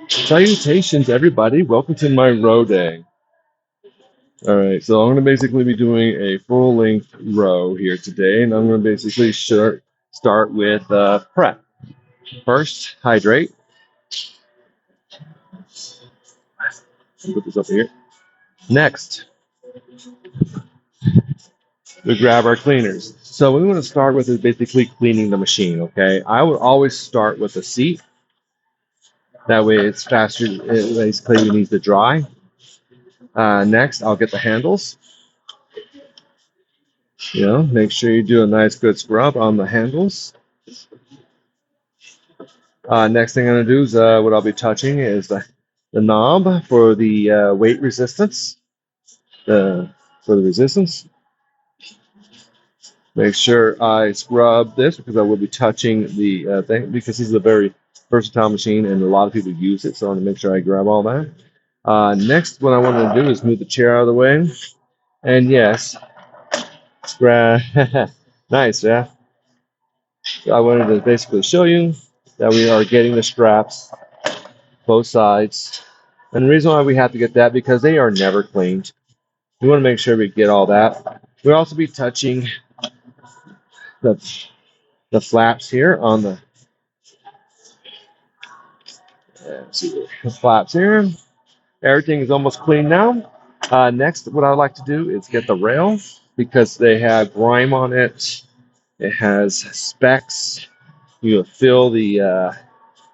Salutations, everybody. Welcome to my row day. All right, so I'm going to basically be doing a full length row here today, and I'm going to basically start with prep. First, hydrate. Put this up here. Next, we grab our cleaners. So what we want to start with is basically cleaning the machine, okay? I would always start with the seat. That way it's faster. It basically needs to dry. Next, I'll get the handles. Make sure you do a nice good scrub on the handles. Next thing I'm going to do is what I'll be touching is the knob for the weight resistance. For the resistance. Make sure I scrub this because I will be touching the thing because this is a very versatile machine and a lot of people use it. So I want to make sure I grab all that. Next, what I want to do is move the chair out of the way. And yes, grab. Nice, yeah. So I wanted to basically show you that we are getting the straps both sides. And the reason why we have to get that because they are never cleaned. We want to make sure we get all that. We'll also be touching the flaps here on the flaps here. Everything is almost clean now. Next, what I like to do is get the rail because they have grime on it. It has specks. You feel the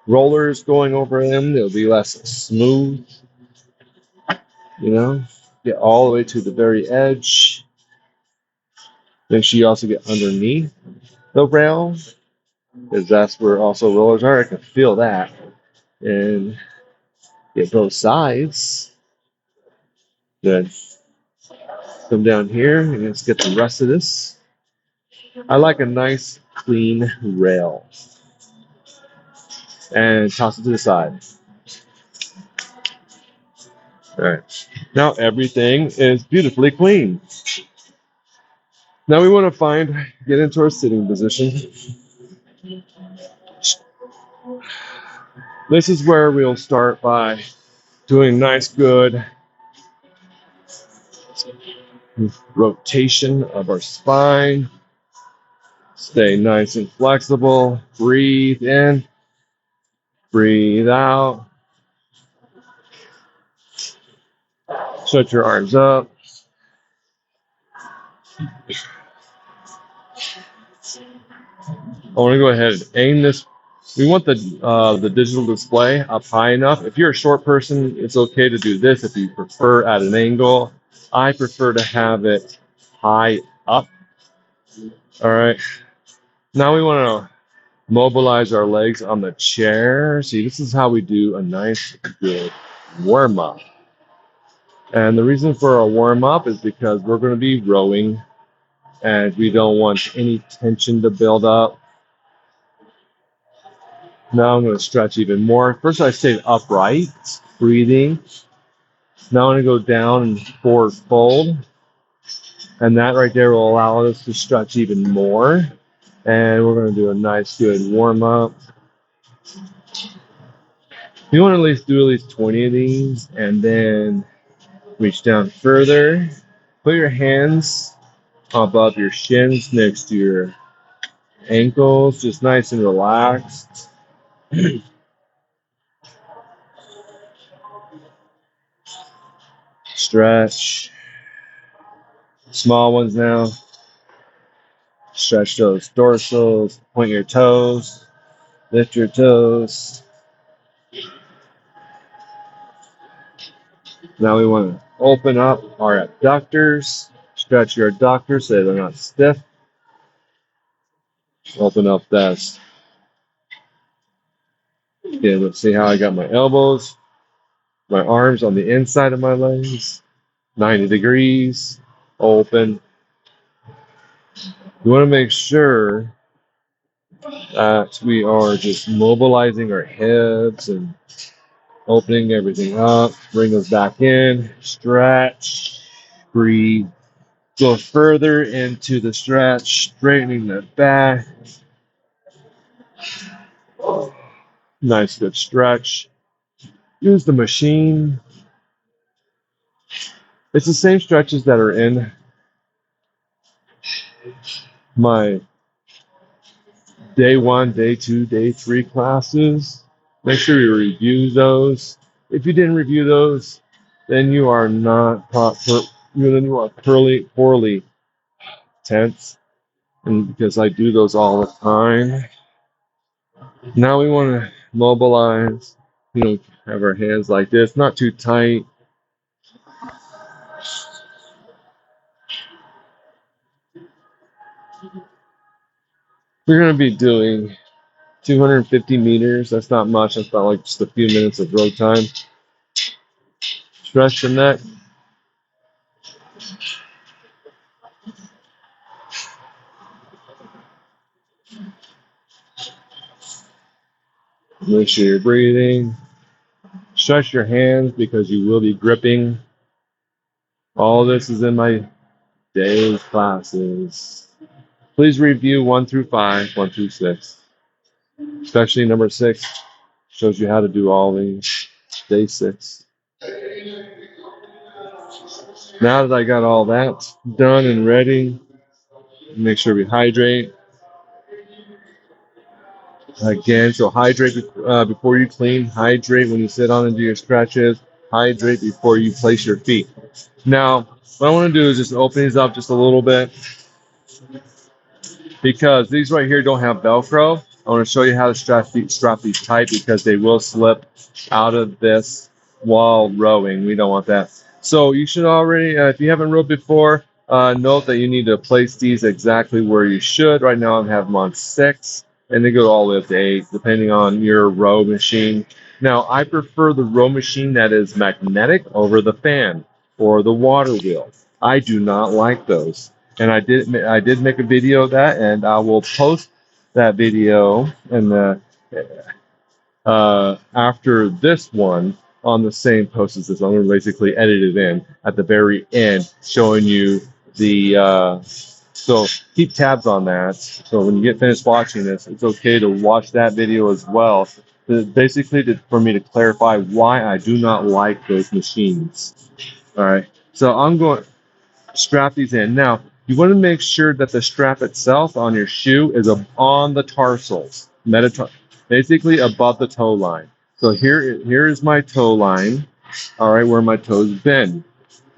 rollers going over them. It'll be less smooth. Get all the way to the very edge. Make sure you also get underneath the rail because that's where also rollers are. I can feel that. And get both sides. Good. Come down here and let's get the rest of this. I like a nice clean rail. And toss it to the side. All right. Now everything is beautifully clean. Now we want to get into our sitting position. This is where we'll start by doing nice, good rotation of our spine. Stay nice and flexible. Breathe in. Breathe out. Stretch your arms up. I want to go ahead and aim this. We want the digital display up high enough. If you're a short person, it's okay to do this. If you prefer at an angle, I prefer to have it high up. All right. Now we want to mobilize our legs on the chair. See, this is how we do a nice, good warm up. And the reason for a warm up is because we're going to be rowing and we don't want any tension to build up. Now I'm going to stretch even more. First, I stayed upright, breathing. Now I'm going to go down and forward fold. And that right there will allow us to stretch even more. And we're going to do a nice, good warm up. You want to do at least 20 of these and then reach down further. Put your hands above your shins next to your ankles, just nice and relaxed. Stretch. Small ones now. Stretch those dorsals. Point your toes. Lift your toes. Now we want to open up our abductors. Stretch your abductors so they're not stiff. Open up that. Okay, let's see how I got my elbows. My arms on the inside of my legs. 90 degrees. Open. We want to make sure that we are just mobilizing our hips and opening everything up. Bring us back in. Stretch. Breathe. Go further into the stretch. Straightening the back. Nice good stretch. Use the machine. It's the same stretches that are in my day 1, day 2, day 3 classes. Make sure you review those. If you didn't review those, then you are not you are poorly tense. And because I do those all the time. Now we want to mobilize, have our hands like this, not too tight. We're going to be doing 250 meters. That's not much. That's about like just a few minutes of road time. Stretch the neck. Make sure you're breathing. Stretch your hands because you will be gripping. All this is in my daily classes. Please review 1 through 5, 1 through 6. Especially number 6 shows you how to do all these. Day 6. Now that I got all that done and ready, make sure we hydrate. Again, so hydrate before you clean, hydrate when you sit on and do your stretches, hydrate before you place your feet. Now, what I want to do is just open these up just a little bit because these right here don't have Velcro. I want to show you how to strap these tight because they will slip out of this while rowing. We don't want that. So you should already, if you haven't rowed before, note that you need to place these exactly where you should. Right now I have them on 6. And they go all the way up to 8, depending on your row machine. Now, I prefer the row machine that is magnetic over the fan or the water wheel. I do not like those. And I did make a video of that, and I will post that video and after this one on the same post as this. I'm going to basically edit it in at the very end, showing you the so keep tabs on that. So when you get finished watching this, it's okay to watch that video as well. Basically, for me to clarify why I do not like those machines. All right. So I'm going to strap these in. Now, you want to make sure that the strap itself on your shoe is on the tarsals, basically above the toe line. So here is my toe line. All right, where my toes bend.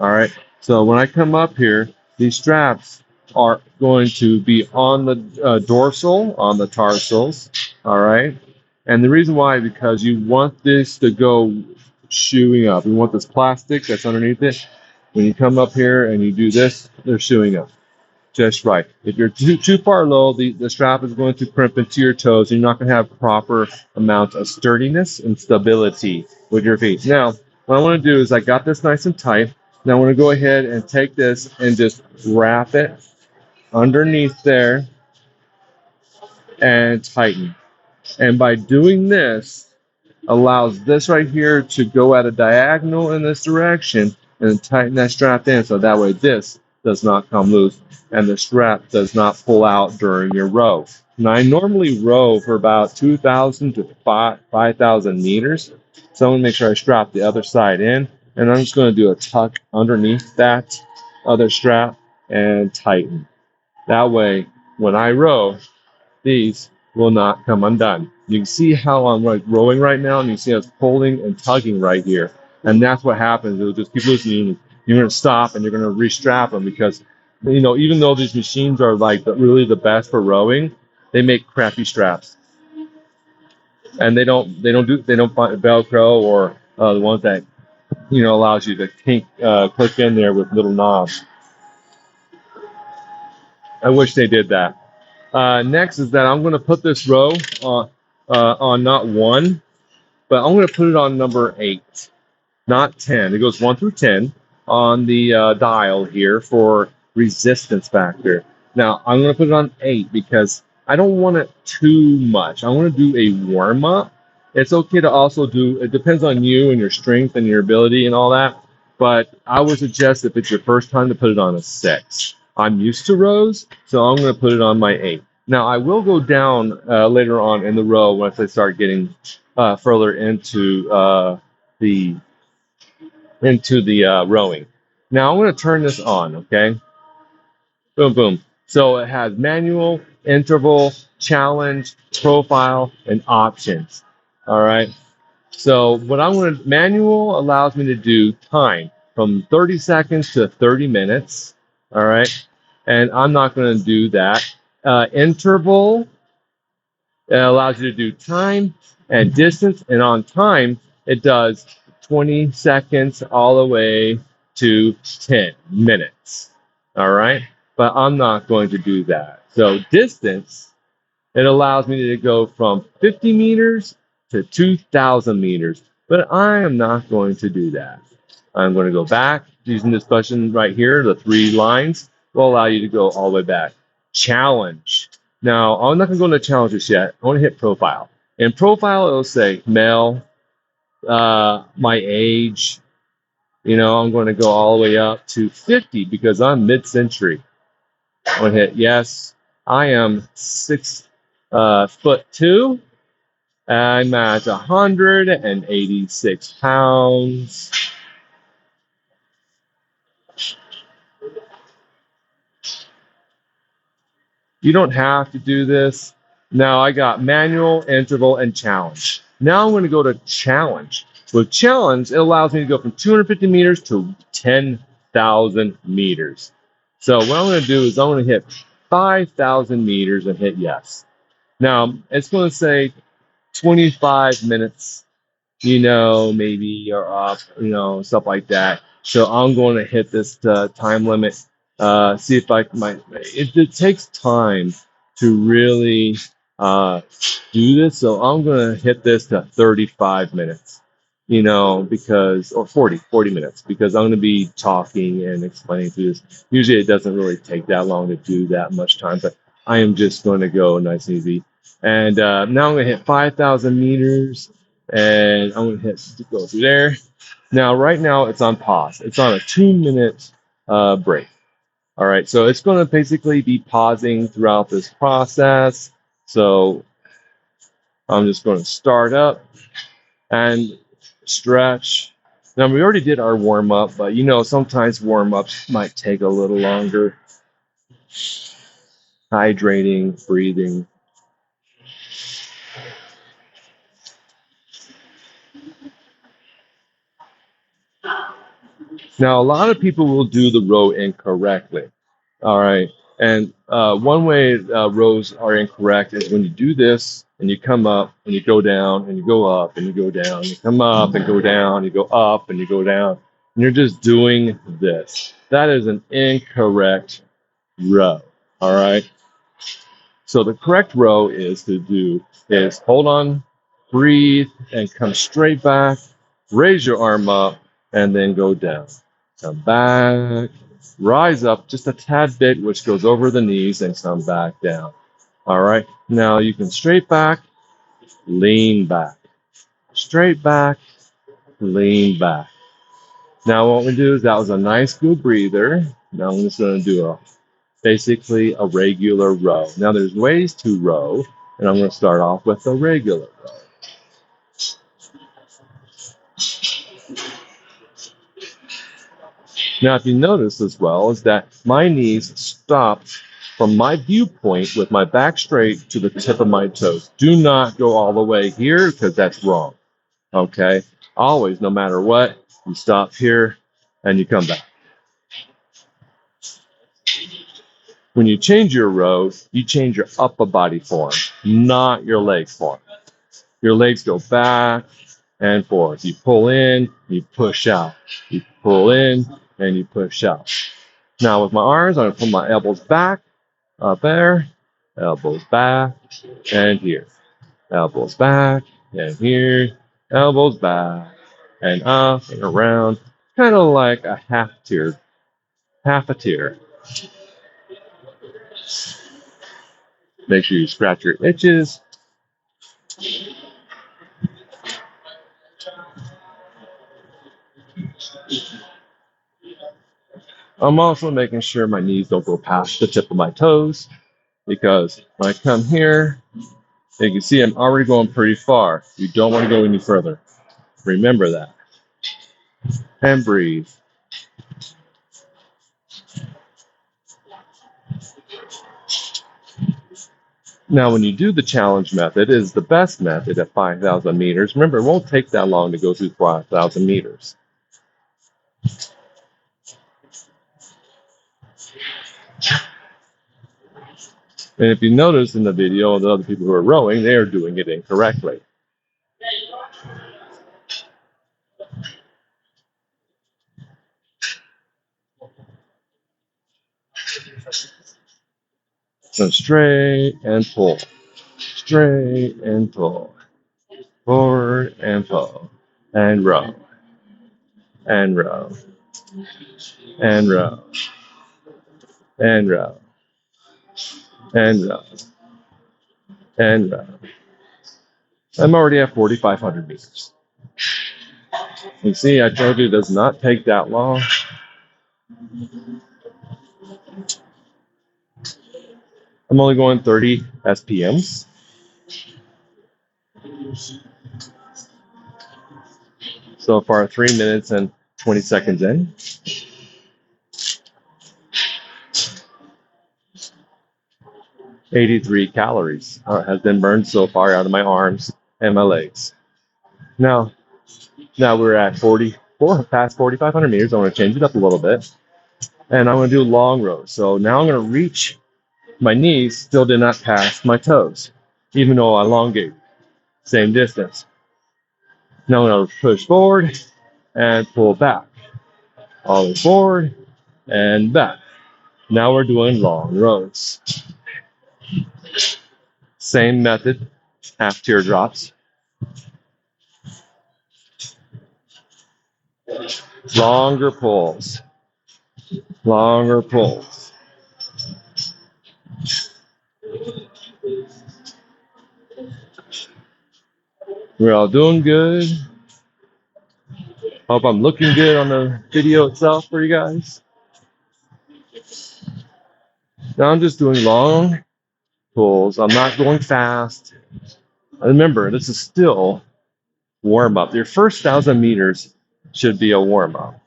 All right. So when I come up here, these straps are going to be on the dorsal, on the tarsals, all right? And the reason why, because you want this to go shoeing up. You want this plastic that's underneath it. When you come up here and you do this, they're shoeing up just right. If you're too far low, the strap is going to crimp into your toes, and you're not going to have proper amount of sturdiness and stability with your feet. Now, what I want to do is I got this nice and tight. Now I want to go ahead and take this and just wrap it underneath there and tighten. And by doing this, allows this right here to go at a diagonal in this direction and tighten that strap in so that way this does not come loose and the strap does not pull out during your row. Now I normally row for about 2,000 to 5,000 meters. So I'm going to make sure I strap the other side in, and I'm just going to do a tuck underneath that other strap and tighten. That way, when I row, these will not come undone. You can see how I'm rowing right now, and you see us pulling and tugging right here. And that's what happens. It'll just keep loosening. You're going to stop, and you're going to restrap them because, even though these machines are really the best for rowing, they make crappy straps. And they don't find Velcro or the ones that allows you to click in there with little knobs. I wish they did that. Next is that I'm going to put this row on not 1, but I'm going to put it on number 8, not 10. It goes 1 through 10 on the dial here for resistance factor. Now, I'm going to put it on 8 because I don't want it too much. I want to do a warm-up. It's okay to also it depends on you and your strength and your ability and all that, but I would suggest if it's your first time to put it on a 6. I'm used to rows, so I'm going to put it on my 8. Now I will go down later on in the row once I start getting further the into the rowing. Now I'm going to turn this on, okay? Boom, boom. So it has manual, interval, challenge, profile, and options. All right. So what I'm going to manual allows me to do time from 30 seconds to 30 minutes. All right. And I'm not going to do that. Interval it allows you to do time and distance. And on time, it does 20 seconds all the way to 10 minutes. All right. But I'm not going to do that. So distance, it allows me to go from 50 meters to 2,000 meters. But I am not going to do that. I'm going to go back using this button right here. The three lines will allow you to go all the way back. Challenge. Now, I'm not going to go into challenges yet. I want to hit profile. In profile, it'll say male, my age. I'm going to go all the way up to 50 because I'm mid-century. I'm going to hit yes. I am 6'2". I'm at 186 pounds. You don't have to do this. Now I got manual, interval, and challenge. Now I'm going to go to challenge. With challenge, it allows me to go from 250 meters to 10,000 meters. So what I'm going to do is I'm going to hit 5,000 meters and hit yes. Now it's going to say 25 minutes, maybe you're up, stuff like that. So I'm going to hit this time limit. See if I might. It takes time to really do this. So I'm going to hit this to 35 minutes, because, or 40 minutes, because I'm going to be talking and explaining through this. Usually it doesn't really take that long to do that much time, but I am just going to go nice and easy. And now I'm going to hit 5,000 meters. And I'm going to go through there. Now, right now, it's on pause. It's on a 2-minute break. All right, so it's going to basically be pausing throughout this process. So I'm just going to start up and stretch. Now, we already did our warm-up, but, sometimes warm-ups might take a little longer. Hydrating, breathing. Now, a lot of people will do the row incorrectly. All right. And one way rows are incorrect is when you do this and you come up and you go down and you go up and you go down. You come up and go down. You go up and you go down. And you're just doing this. That is an incorrect row. All right. So the correct row is hold on, breathe, and come straight back. Raise your arm up and then go down. Come back, rise up just a tad bit, which goes over the knees, and come back down. All right. Now you can straight back, lean back. Straight back, lean back. Now what we do is that was a nice good breather. Now I'm just going to do basically a regular row. Now there's ways to row, and I'm going to start off with a regular row. Now, if you notice as well, is that my knees stop from my viewpoint with my back straight to the tip of my toes. Do not go all the way here because that's wrong. Okay? Always, no matter what, you stop here and you come back. When you change your row, you change your upper body form, not your leg form. Your legs go back and forth. You pull in, you push out. You pull in, and you push out. Now with my arms, I'm going to put my elbows back, up there, elbows back, and here. Elbows back, and here, elbows back, and up and around. Kind of like a half a tier. Make sure you scratch your itches. I'm also making sure my knees don't go past the tip of my toes. because when I come here, you can see I'm already going pretty far. You don't want to go any further. Remember that. And breathe. Now, when you do the challenge method, it is the best method at 5,000 meters. Remember, it won't take that long to go through 5,000 meters. And if you notice in the video, the other people who are rowing, they are doing it incorrectly. So straight and pull. Straight and pull. Forward and pull. And row. And row. And row. And row. And row. And row. I'm already at 4,500 meters. You see, I told you it does not take that long. I'm only going 30 SPMs. So far, 3 minutes and 20 seconds in. 83 calories has been burned so far out of my arms and my legs. Now we're at 44, past 4,500 meters. I'm going to change it up a little bit. And I'm going to do long rows. So now I'm going to reach my knees, still did not pass my toes, even though I elongate. Same distance. Now I'm going to push forward and pull back. All the way forward and back. Now we're doing long rows. Same method, half teardrops. Longer pulls. Longer pulls. We're all doing good. Hope I'm looking good on the video itself for you guys. Now I'm just doing long pulls. I'm not going fast. Remember, this is still warm up. Your first 1,000 meters should be a warm up.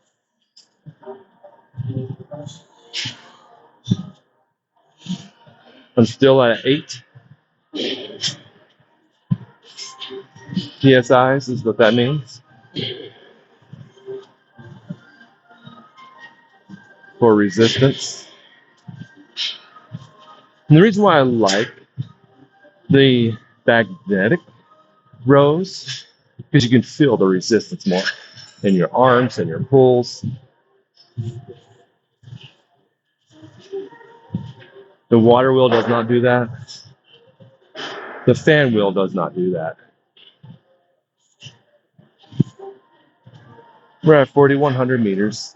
I'm still at 8 PSIs is what that means for resistance. And the reason why I like the magnetic rows, because you can feel the resistance more in your arms and your pulls. The water wheel does not do that. The fan wheel does not do that. We're at 4,100 meters.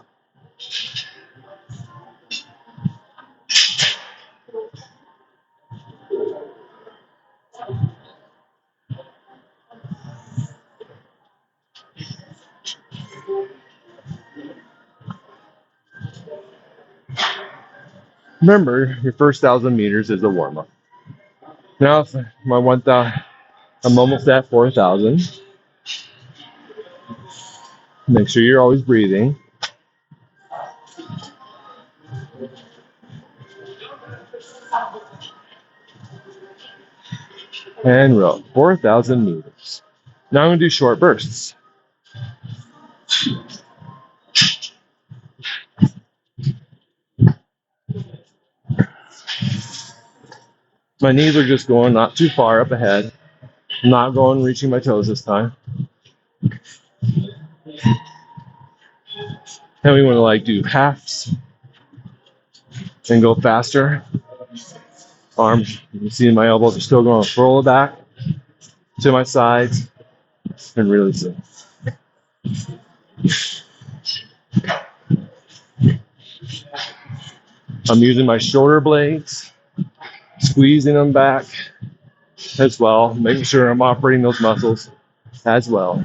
Remember, your first 1,000 meters is a warm-up. Now, my 1,000, I'm almost at 4,000. Make sure you're always breathing. And row, 4,000 meters. Now I'm going to do short bursts. My knees are just going not too far up ahead. I'm not going reaching my toes this time. And we want to do halves and go faster. Arms, you can see my elbows are still going full back to my sides and release it. I'm using my shoulder blades, squeezing them back as well, making sure I'm operating those muscles as well.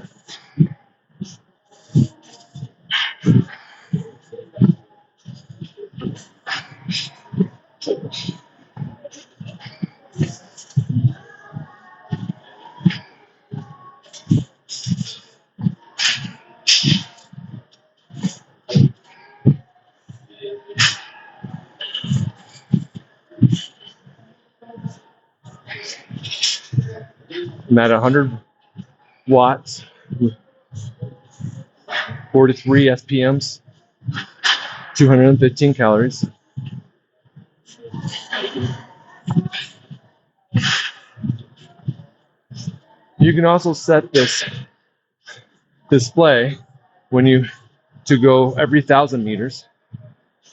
I'm at 100 watts, 43 SPMs, 215 calories. You can also set this display when you to go every 1,000 meters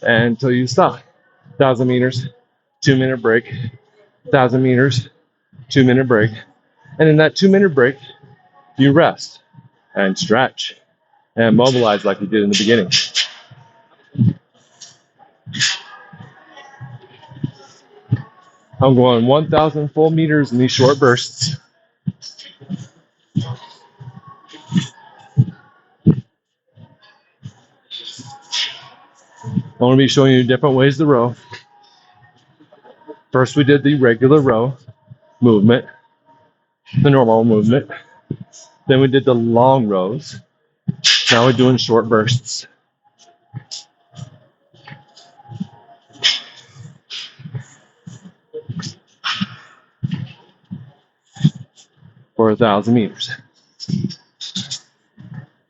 until you stop. 1,000 meters, 2-minute break. 1,000 meters, 2-minute break. And in that 2-minute break, you rest and stretch and mobilize like we did in the beginning. I'm going 1,000 full meters in these short bursts. I'm going to be showing you different ways to row. First, we did the regular row movement, the normal movement. Then we did the long rows. Now we're doing short bursts. For 1,000 meters.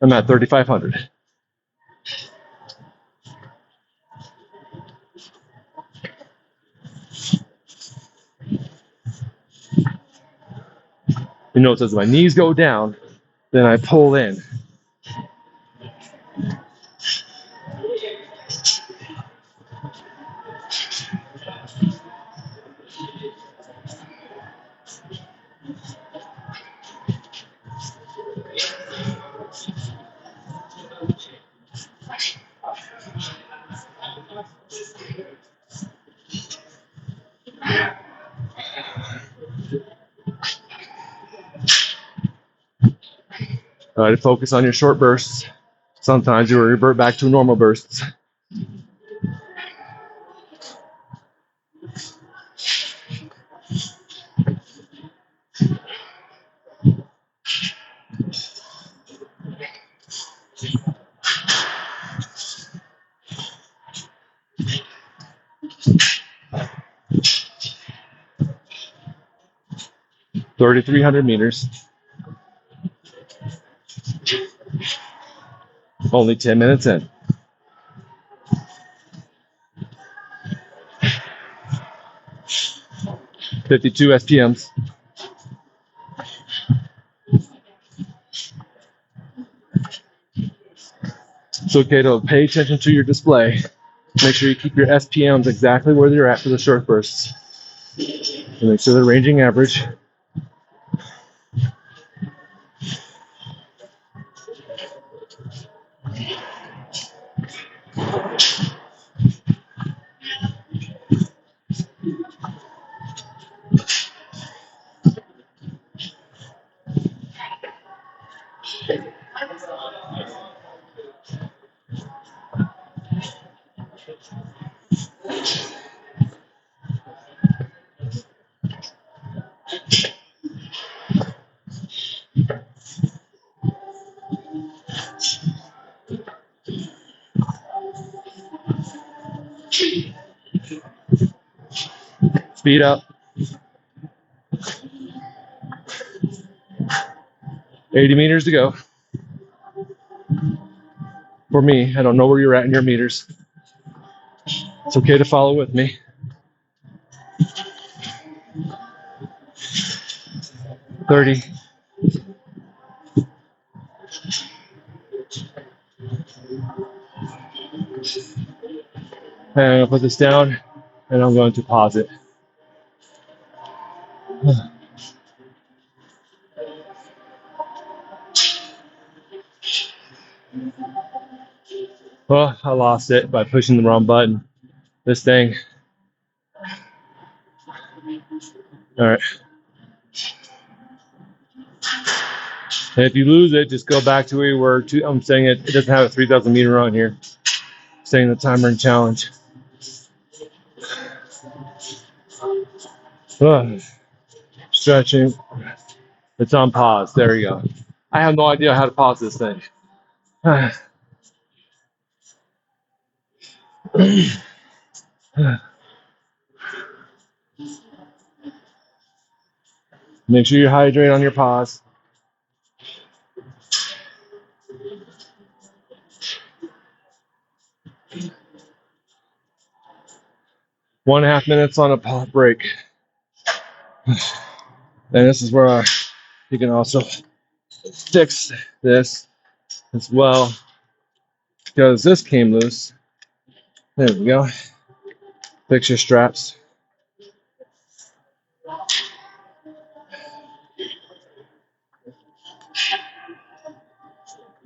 I'm at 3,500. You notice as my knees go down, then I pull in. Try to focus on your short bursts. Sometimes you will revert back to normal bursts. $3,300 meters. Only 10 minutes in. $52 SPMs. It's okay to pay attention to your display. Make sure you keep your SPMs exactly where they're at for the short bursts. And make sure they're ranging average. Speed up. 80 meters to go. For me, I don't know where you're at in your meters. It's okay to follow with me. 30. And I'm going to put this down and I'm going to pause it. Well, I lost it by pushing the wrong button. This thing. All right. And if you lose it, just go back to where you were. I'm saying it doesn't have a 3,000 meter on here. I'm saying the timer and challenge. Stretching. It's on pause. There you go. I have no idea how to pause this thing. Make sure you hydrate on your pause. One and a half minutes on a pause break. And this is where you can also fix this as well, because this came loose. There we go. Fix your straps.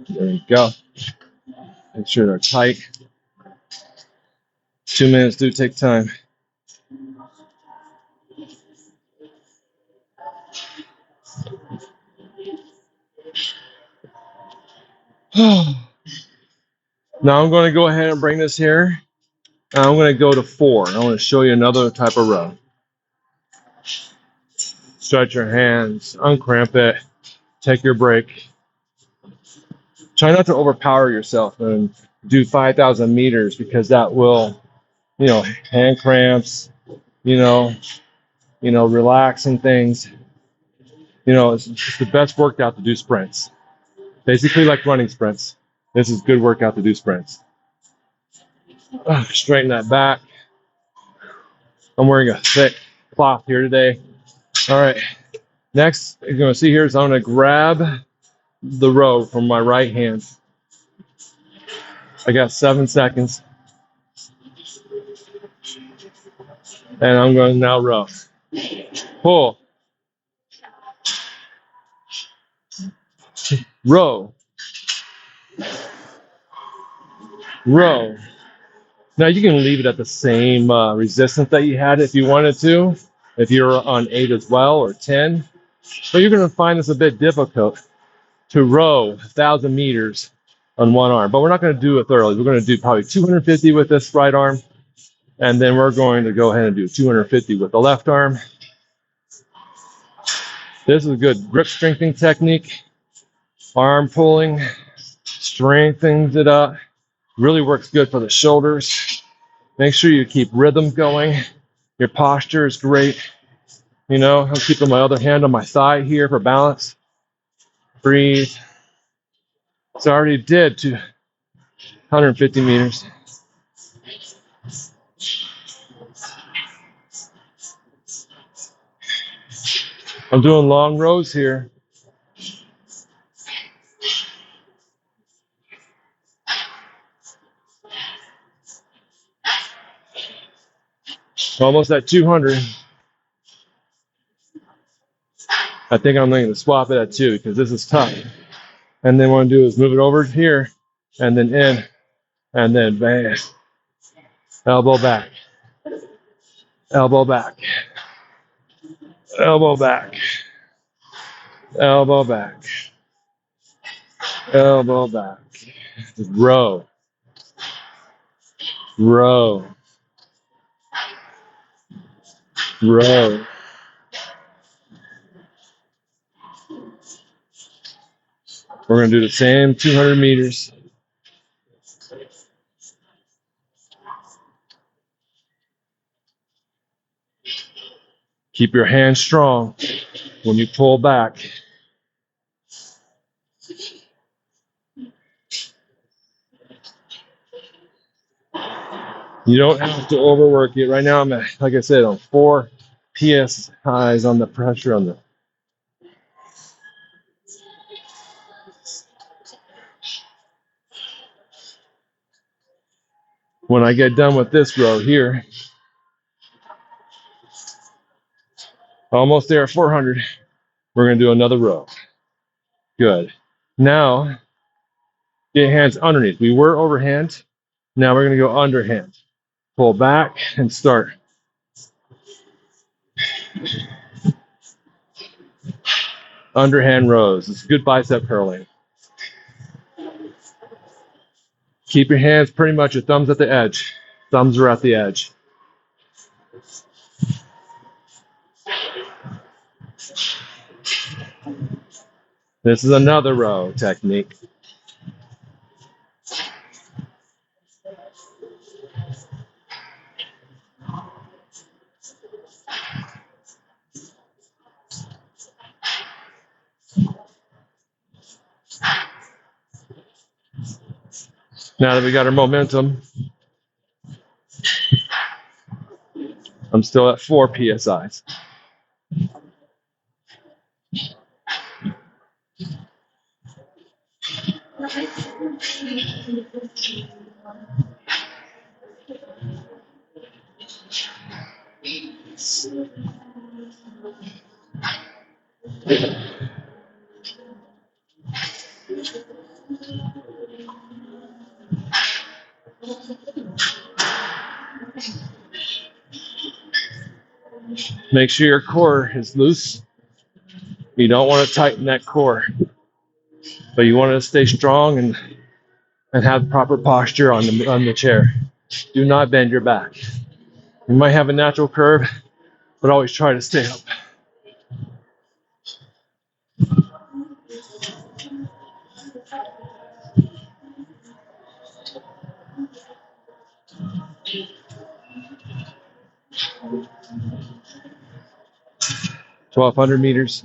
There you go. Make sure they're tight. 2 minutes do take time. Now I'm going to go ahead and bring this here. I'm going to go to 4. I want to show you another type of row. Stretch your hands, uncramp it, take your break. Try not to overpower yourself and do 5,000 meters, because that will, hand cramps, relaxing things. It's the best workout to do sprints. Basically like running sprints. This is good workout to do sprints. Straighten that back. I'm wearing a thick cloth here today. All right. Next, you're going to see here is I'm going to grab the row from my right hand. I got 7 seconds. And I'm going to now row. Pull. Row. Row. Now you can leave it at the same resistance that you had if you wanted to, if you're on 8 as well or 10. But you're going to find this a bit difficult to row 1,000 meters on one arm. But we're not going to do it thoroughly. We're going to do probably 250 with this right arm. And then we're going to go ahead and do 250 with the left arm. This is a good grip strengthening technique. Arm pulling strengthens it up. Really works good for the shoulders. Make sure you keep rhythm going. Your posture is great. I'm keeping my other hand on my thigh here for balance. Breathe. So I already did 250 meters. I'm doing long rows here. Almost at 200. I think I'm going to swap it at 2 because this is tough. And then what I'm going to do is move it over here and then in and then bang. Elbow back. Elbow back. Elbow back. Elbow back. Elbow back. Row. Row. Row. We're going to do the same 200 meters. Keep your hands strong when you pull back. You don't have to overwork it. Right now, I'm at, like I said, on 4 PSIs on the pressure on the. When I get done with this row here, almost there at 400, we're going to do another row. Good. Now, get hands underneath. We were overhand. Now we're going to go underhand. Pull back and start. Underhand rows. It's good bicep curling. Keep your hands pretty much your thumbs at the edge. Thumbs are at the edge. This is another row technique. Now that we got our momentum, I'm still at 4 psi's. Make sure your core is loose. You don't want to tighten that core, but you want it to stay strong and have proper posture on the chair. Do not bend your back. You might have a natural curve, but always try to stay up. $1,200 meters.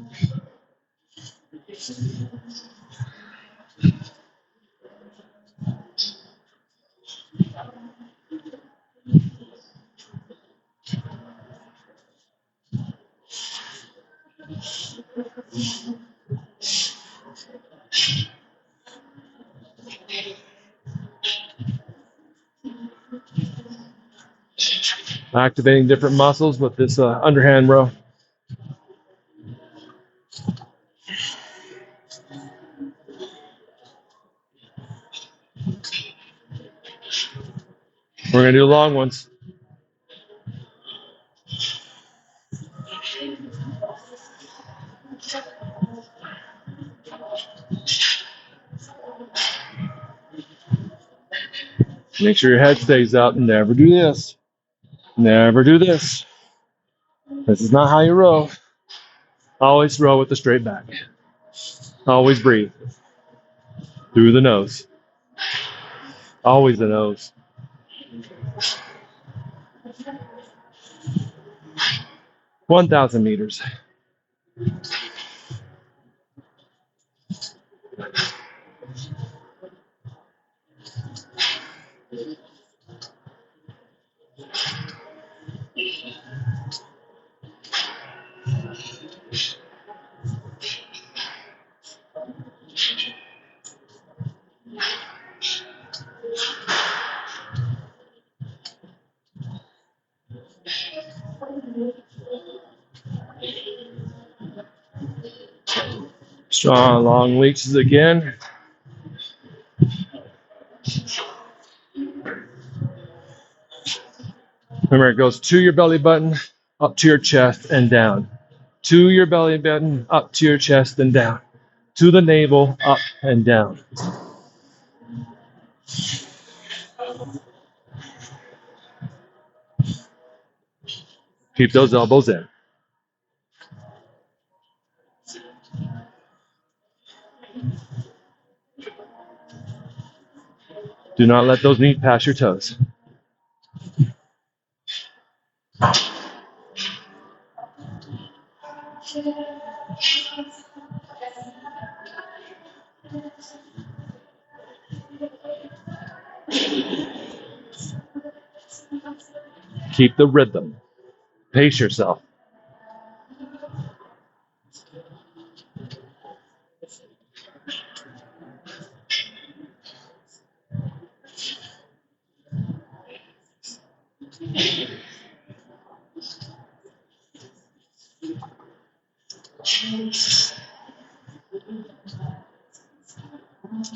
Activating different muscles with this underhand row. We're going to do long ones. Make sure your head stays up. Never do this. Never do this. This is not how you row. Always row with a straight back. Always breathe. Through the nose. Always the nose. $1,000 meters. Strong long leaches again. Remember, it goes to your belly button, up to your chest, and down. To your belly button, up to your chest, and down. To the navel, up and down. Keep those elbows in. Do not let those knees pass your toes. Keep the rhythm. Pace yourself.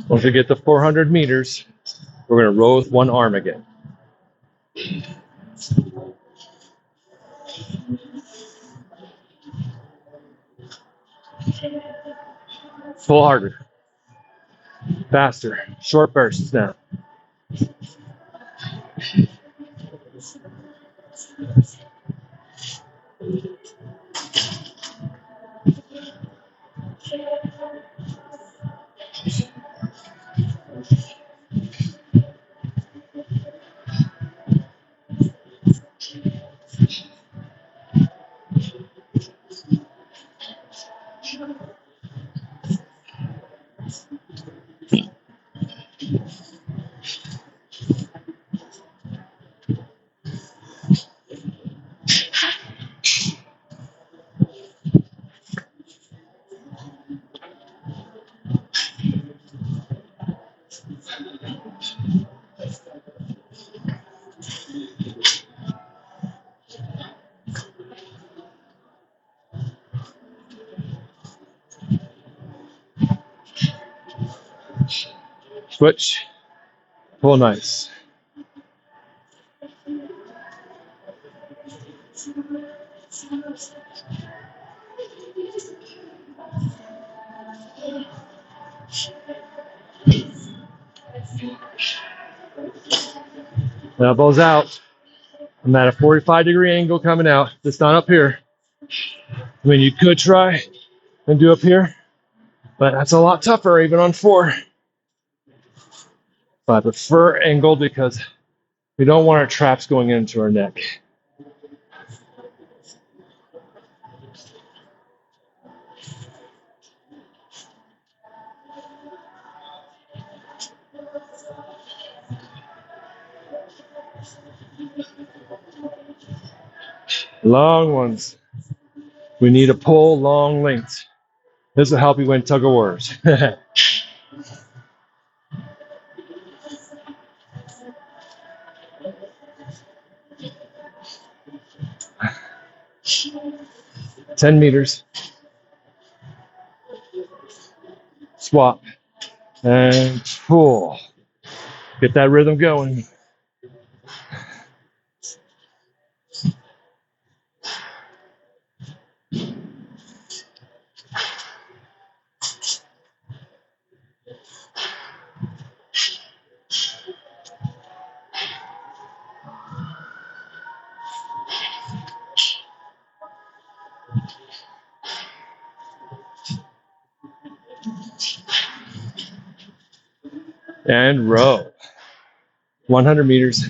Once we get to 400 meters, we're going to row with one arm again. Pull harder. Faster. Short bursts now. Switch. Pull nice. Elbows out. I'm at a 45-degree angle coming out. Just not up here. I mean, you could try and do up here, but that's a lot tougher even on 4. But I prefer angled because we don't want our traps going into our neck. Long ones. We need to pull long lengths. This will help you win tug of wars. 10 meters. Swap. And pull. Get that rhythm going. And row. 100 meters.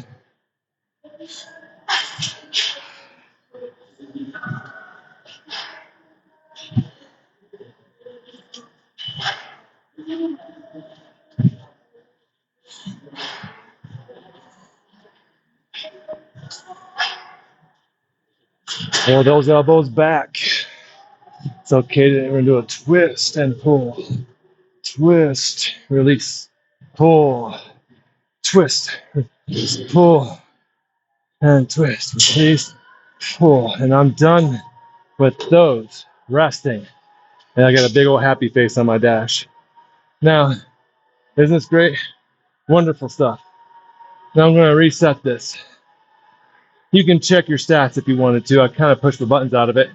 Pull those elbows back. It's okay. We're going to do a twist and pull. Twist. Release. Pull. Twist. Pull. And twist. Release. Pull. And I'm done with those. Resting. And I got a big old happy face on my dash. Now, isn't this great? Wonderful stuff. Now I'm going to reset this. You can check your stats if you wanted to. I kind of pushed the buttons out of it.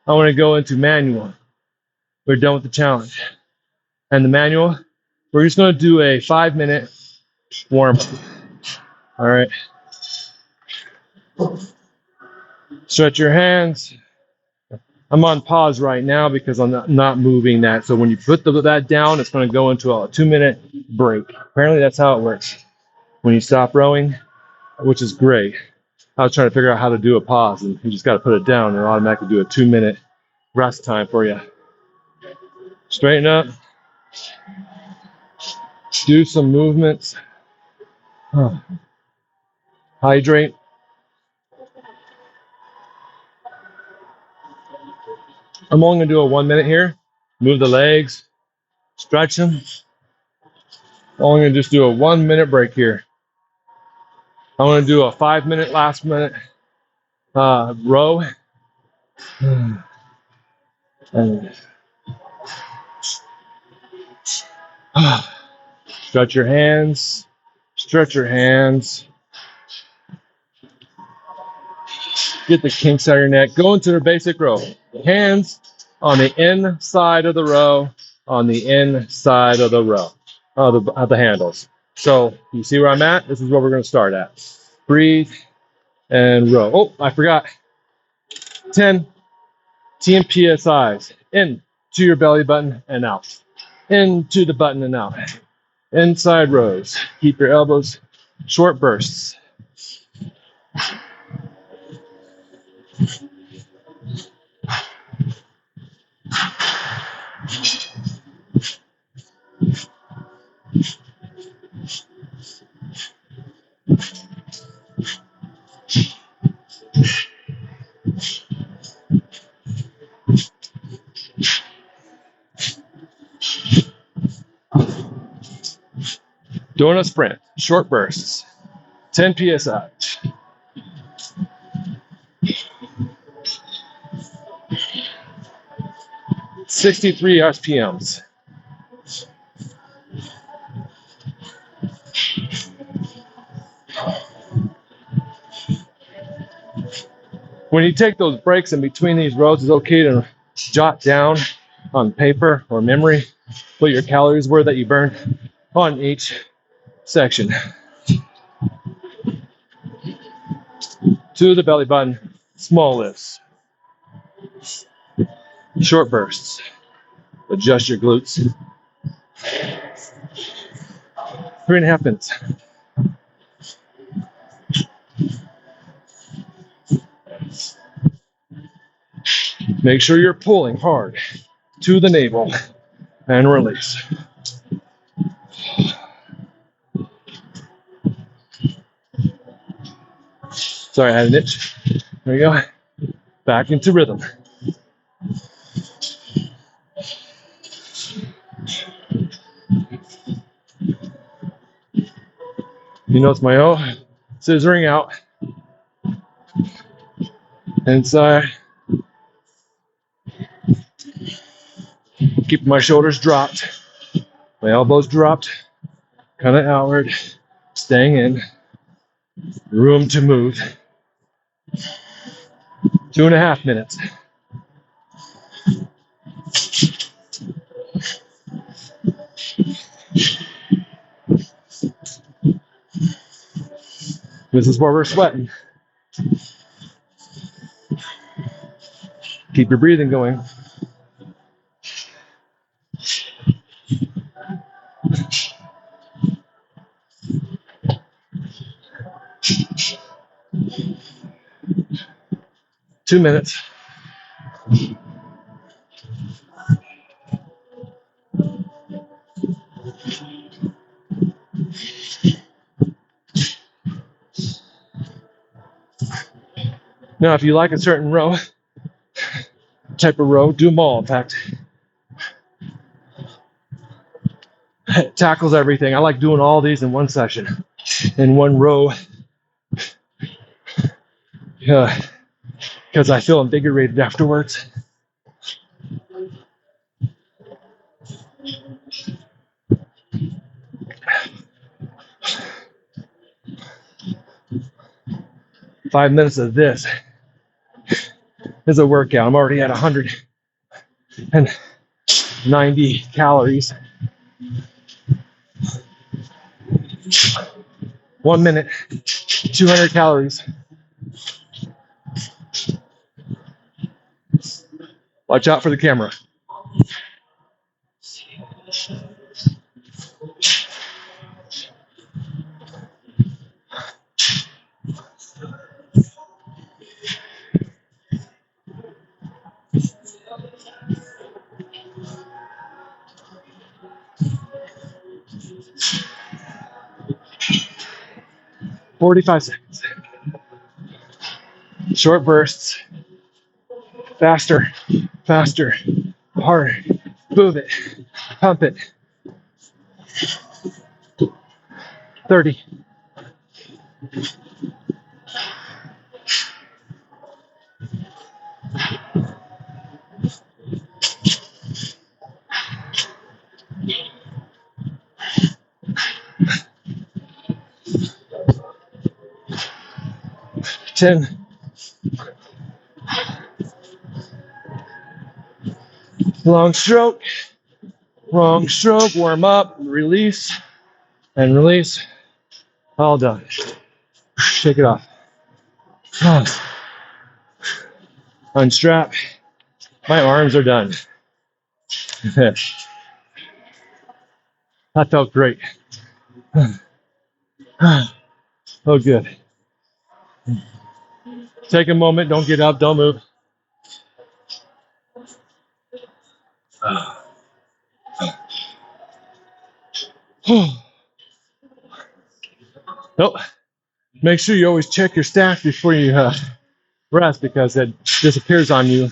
I want to go into manual. We're done with the challenge. And the manual, we're just going to do a 5-minute warm up. All right. Stretch your hands. I'm on pause right now because I'm not moving that. So when you put that down, it's going to go into a 2-minute break. Apparently that's how it works. When you stop rowing, which is great. I was trying to figure out how to do a pause, and you just got to put it down and it'll automatically do a 2-minute rest time for you. Straighten up. Do some movements. Hydrate. I'm only going to do a 1 minute here. Move the legs. Stretch them. I'm only going to just do a 1 minute break here. I'm going to do a 5-minute last minute row. And stretch your hands. Stretch your hands. Get the kinks out of your neck. Go into the basic row. Hands on the inside of the row, on the inside of the row, of the handles. So you see where I'm at? This is where we're going to start at. Breathe and row. Oh, I forgot. 10 TMPSIs. In to your belly button and out. Into the button and out. Inside rows. Keep your elbows short bursts. Doing a sprint, short bursts, 10 psi, 63 RPMs. When you take those breaks in between these rows, it's okay to jot down on paper or memory what your calories were that you burned on each section. To the belly button, small lifts, short bursts. Adjust your glutes. 3.5 minutes. Make sure you're pulling hard to the navel and release. Sorry, I had an itch. There you go. Back into rhythm. You notice my O scissoring out. Inside. Keep my shoulders dropped. My elbows dropped. Kind of outward. Staying in. Room to move. 2.5 minutes. This is where we're sweating. Keep your breathing going. Two minutes. Now, if you like a certain row, type of row, do them all. In fact, it tackles everything. I like doing all these in one session, in one row, because I feel invigorated afterwards. Five minutes of this is a workout. I'm already at 190 calories. 1 minute, 200 calories. Watch out for the camera. "45 seconds. Short bursts. Faster, faster, harder. Move it. Pump it. 30. 10. Long stroke, warm up, release, and release. All done. Shake it off. Unstrap. My arms are done. That felt great. Oh, good. Take a moment, don't get up, don't move. Nope. Make sure you always check your stack before you rest, because it disappears on you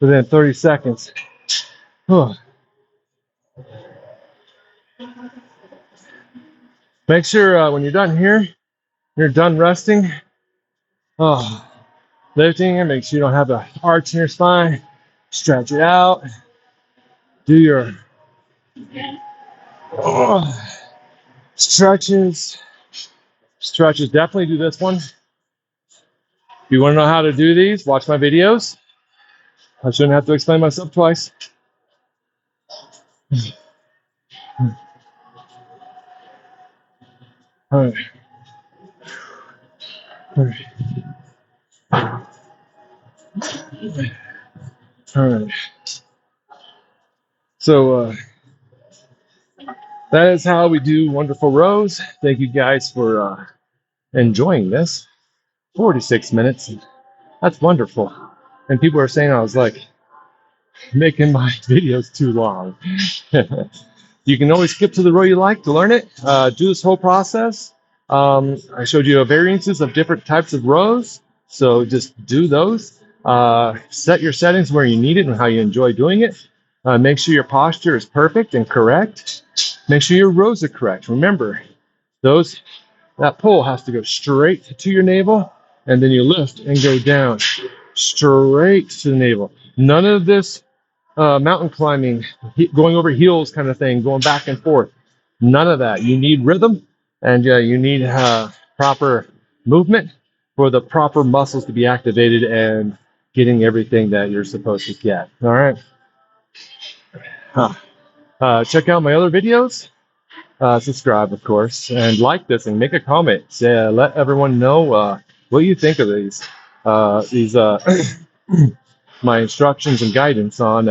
within 30 seconds. Make sure when you're done here, you're done resting. Oh, lifting and make sure you don't have an arch in your spine. Stretch it out. Do your oh, stretches. Stretches. Definitely do this one. If you want to know how to do these, watch my videos. I shouldn't have to explain myself twice. All right. All right. All right. So that is how we do wonderful rows. Thank you guys for enjoying this. 46 minutes. That's wonderful. And people are saying I was like making my videos too long. You can always skip to the row you like to learn it. Do this whole process. I showed you variances of different types of rows. So just do those. Set your settings where you need it and how you enjoy doing it. Make sure your posture is perfect and correct. Make sure your rows are correct. Remember, that pole has to go straight to your navel, and then you lift and go down straight to the navel. None of this mountain climbing, going over heels kind of thing, going back and forth. None of that. You need rhythm, and you need proper movement for the proper muscles to be activated and getting everything that you're supposed to get. All right. Check out my other videos. Subscribe, of course, and like this and make a comment. Let everyone know what you think of these my instructions and guidance on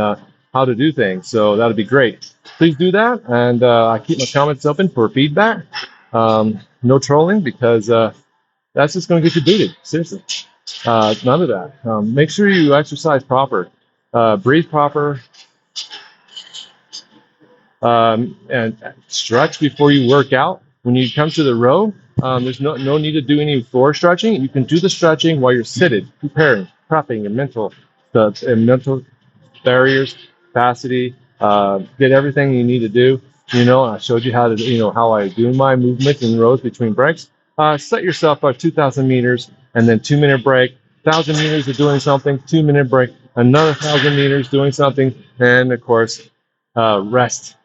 how to do things. So that'd be great. Please do that, and I keep my comments open for feedback. No trolling, because that's just going to get you booted. Seriously, none of that. Make sure you exercise proper, breathe proper, and stretch before you work out. When you come to the row, there's no need to do any floor stretching. You can do the stretching while you're seated, preparing, prepping, and mental barriers, capacity, get everything you need to do. I showed you how to, how I do my movements in rows between breaks. Set yourself up 2,000 meters and then 2-minute break. 1,000 meters of doing something, 2-minute break, another 1,000 meters doing something, and of course, rest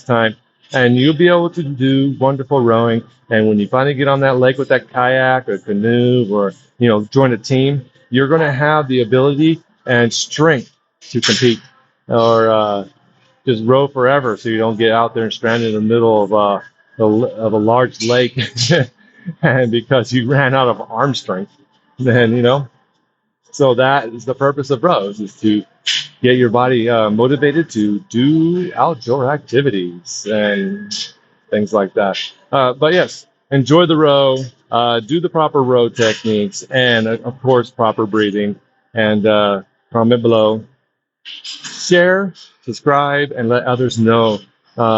time. And you'll be able to do wonderful rowing. And when you finally get on that lake with that kayak or canoe or, join a team, you're going to have the ability and strength to compete, or just row forever, so you don't get out there and stranded in the middle of a large lake, and because you ran out of arm strength. Then so that is the purpose of rows, is to get your body motivated to do outdoor activities and things like that. But yes, enjoy the row, do the proper row techniques, and of course, proper breathing. And comment below, share, subscribe, and let others know.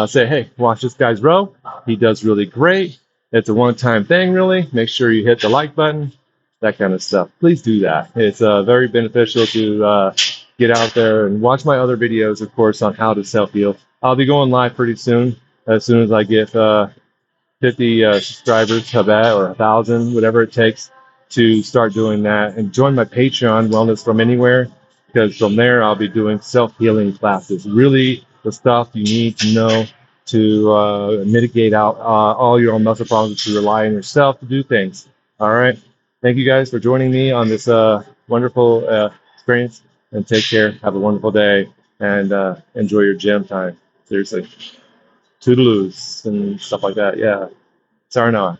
Say, hey, watch this guy's row. He does really great. It's a one-time thing, really. Make sure you hit the like button, that kind of stuff. Please do that. It's very beneficial to get out there and watch my other videos, of course, on how to self-heal. I'll be going live pretty soon as I get 50 subscribers, or 1,000, whatever it takes to start doing that. And join my Patreon, Wellness From Anywhere, because from there I'll be doing self-healing classes. Really, the stuff you need to know to mitigate out all your own muscle problems, to rely on yourself to do things. All right. Thank you guys for joining me on this wonderful experience, and take care. Have a wonderful day, and enjoy your gym time. Seriously. Toodaloos and stuff like that. Yeah. Sayonara.